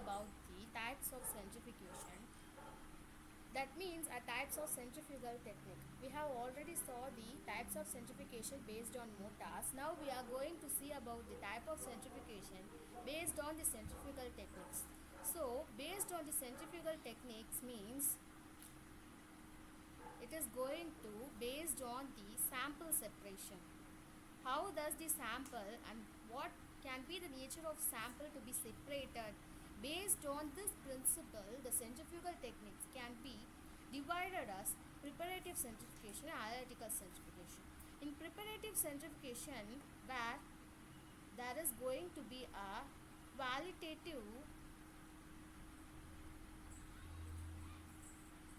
about the types of centrifugation. That means types of centrifugal technique. We have already saw the types of centrifugation based on motors. Now we are going to see about the type of centrifugation based on the centrifugal techniques. So based on the centrifugal techniques means it is going to based on the sample separation. How does the sample and what can be the nature of sample to be separated? Based on this principle, the centrifugal techniques can be divided as preparative centrifugation and analytical centrifugation. In preparative centrifugation, where there is going to be a qualitative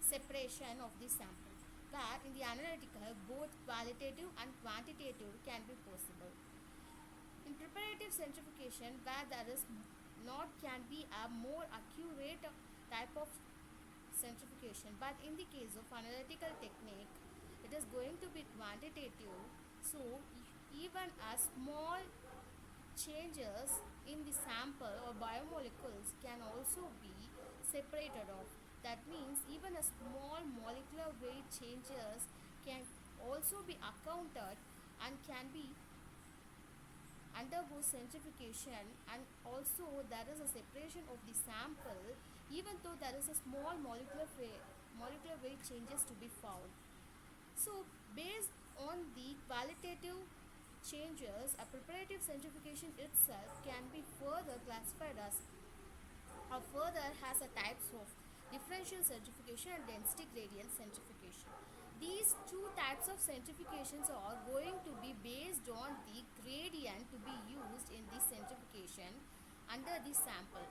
separation of the sample, where in the analytical both qualitative and quantitative can be possible. In preparative centrifugation, where there is not can be a more accurate type of centrifugation, but in the case of analytical technique it is going to be quantitative. So even a small changes in the sample or biomolecules can also be separated off. That means even a small molecular weight changes can also be accounted and can be undergoes centrifugation, and also there is a separation of the sample even though there is a small molecular weight changes to be found. So based on the qualitative changes, a preparative centrifugation itself can be further classified as or further has a types of differential centrifugation and density gradient centrifugation. These two types of centrifugations are going to be based on the gradient to be used in the centrifugation under the sample.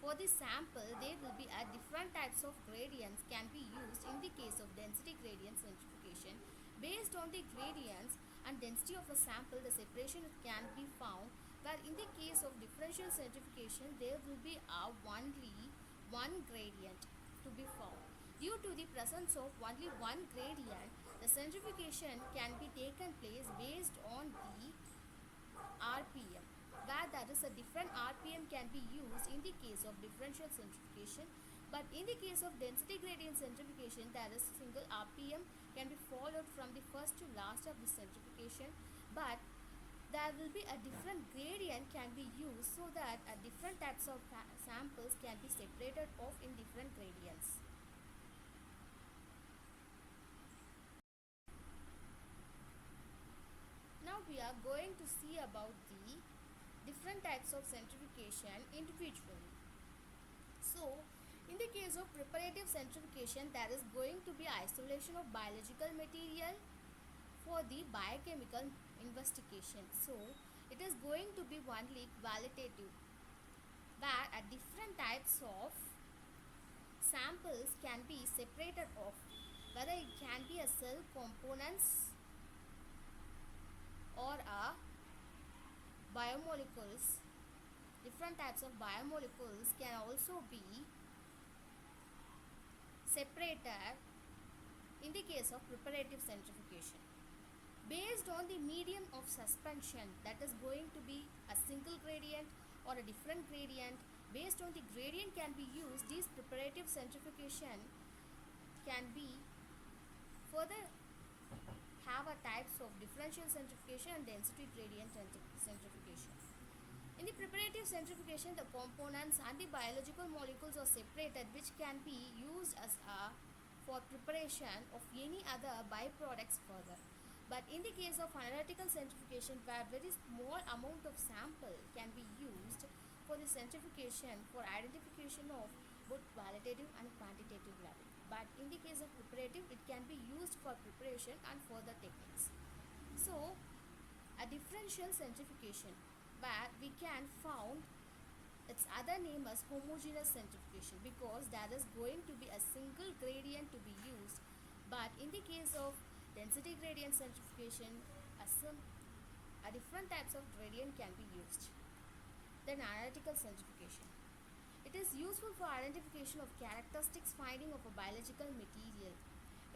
For the sample, there will be a different types of gradients can be used in the case of density gradient centrifugation. Based on the gradients and density of a sample, the separation can be found, where in the case of differential centrifugation, there will be only one gradient to be found. Due to the presence of only one gradient, the centrifugation can be taken place based on the RPM, where there is a different RPM can be used in the case of differential centrifugation. But in the case of density gradient centrifugation, there is single RPM can be followed from the first to last of the centrifugation, but there will be a different gradient can be used so that different types of samples can be separated off in different gradients. Now we are going to see about the different types of centrifugation individually. So in the case of preparative centrifugation, there is going to be isolation of biological material for the biochemical investigation. So it is going to be only qualitative, where different types of samples can be separated off, whether it can be a cell components or a biomolecules. Different types of biomolecules can also be separated in the case of preparative centrifugation. Based on the medium of suspension, that is going to be a single gradient or a different gradient, based on the gradient can be used, these preparative centrifugation can be further have a types of differential centrifugation and density gradient centrifugation. In the preparative centrifugation, the components and the biological molecules are separated, which can be used as for preparation of any other byproducts further. But in the case of analytical centrifugation, where very small amount of sample can be used for the centrifugation for identification of both qualitative and quantitative level. But in the case of preparative, it can be used for preparation and further techniques. So a differential centrifugation, where we can found its other name as homogeneous centrifugation, because there is going to be a single gradient to be used. But in the case of density gradient centrifugation, a different types of gradient can be used. Then analytical centrifugation. It is useful for identification of characteristics finding of a biological material.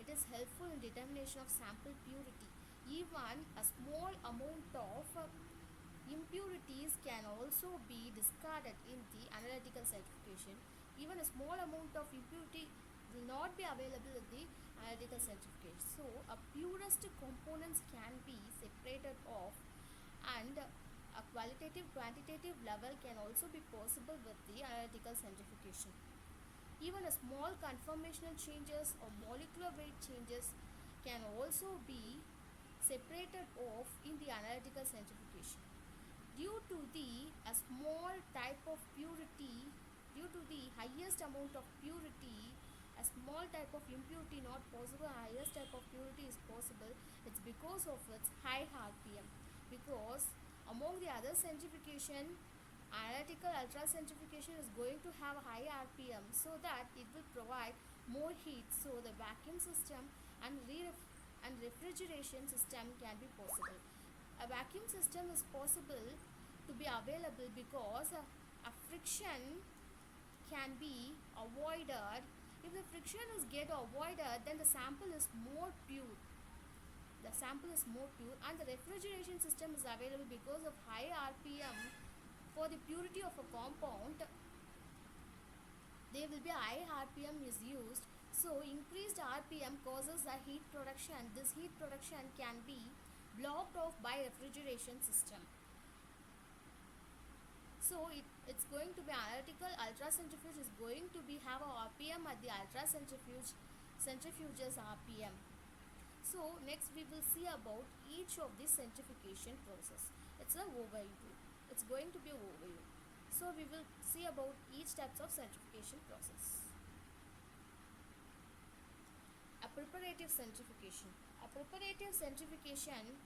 It is helpful in determination of sample purity. Even a small amount of impurities can also be discarded in the analytical centrifugation. Even a small amount of impurity will not be available in the analytical centrifugation. So a purest components can be separated off, and a qualitative quantitative level can also be possible with the analytical centrifugation. Even a small conformational changes or molecular weight changes can also be separated off in the analytical centrifugation. Due to the a small type of purity, due to the highest amount of purity, a small type of impurity not possible, highest type of purity is possible. It's because of its high RPM. Because among the other centrifugation, analytical ultracentrifugation is going to have a high RPM, so that it will provide more heat. So the vacuum system and refrigeration system can be possible. A vacuum system is possible to be available because a friction can be avoided. If the friction is get avoided, then the sample is more pure. The sample is more pure, and the refrigeration system is available because of high RPM. For the purity of a compound, there will be a high RPM is used. So increased RPM causes a heat production. This heat production can be blocked off by refrigeration system. So it's going to be analytical ultracentrifuge is going to be have a RPM at the centrifuge's RPM. So next we will see about each of the centrifugation process. It's a overview. It's going to be an overview. So we will see about each types of centrifugation process. A preparative centrifugation. A preparative centrifugation